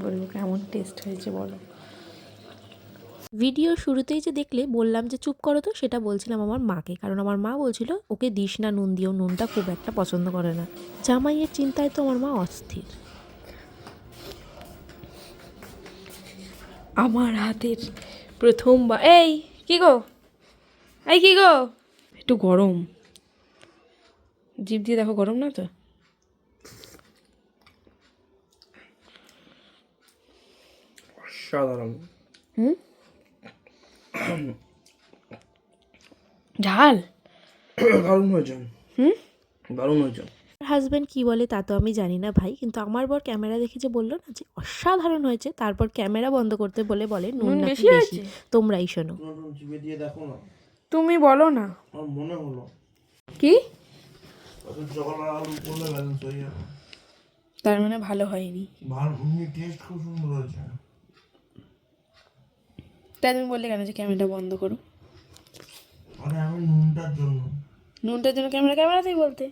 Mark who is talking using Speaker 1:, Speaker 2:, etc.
Speaker 1: বলবো কেমন টেস্ট হয়েছে বলো।
Speaker 2: ভিডিও শুরুতেই যে দেখলে বললাম যে চুপ করো, তো সেটা বলছিলাম আমার মাকে, কারণ আমার মা বলছিল ওকে দিস না নুন দিও, নুনটা খুব একটা পছন্দ করে না। জামাইয়ের চিন্তায় তো আমার মা অস্থির।
Speaker 1: আমার হাতের প্রথমবার এই কি গো, এই কি গো, একটু গরম, জিভ দিয়ে দেখো গরম না তো।
Speaker 3: সাধারণ।
Speaker 1: হুম, ঝাল
Speaker 3: দারুণ হয়েছে।
Speaker 1: হুম,
Speaker 3: দারুণ হয়েছে।
Speaker 2: হাজব্যান্ড কি বলে তা তো আমি জানি না ভাই, কিন্তু আমার বর ক্যামেরা দেখে যে বললো না যে অসাধারণ হয়েছে, তারপর ক্যামেরা বন্ধ করতে বলে বলে নুন
Speaker 1: নুন
Speaker 2: নাকি
Speaker 1: বেশি
Speaker 2: বেশি।
Speaker 1: হয়েছে?
Speaker 2: তোমরাই শোনো।
Speaker 3: নতুন চিপে দিয়ে দেখো না,
Speaker 1: তুমি বলো না।
Speaker 3: আমার মনে হলো
Speaker 1: কি
Speaker 3: সকালবেলা আলু করলে ব্যালেন্স হয়ে যাবে।
Speaker 1: তার মানে ভালো হয়নি?
Speaker 3: ভালো, টেস্ট খুব সুন্দর হয়েছে।
Speaker 1: তাই তুমি বললে কেন যে ক্যামেরাটা বন্ধ করো?
Speaker 3: আরে আমি নুনটার জন্য।
Speaker 1: নুনটার জন্য ক্যামেরাতেই বলতে।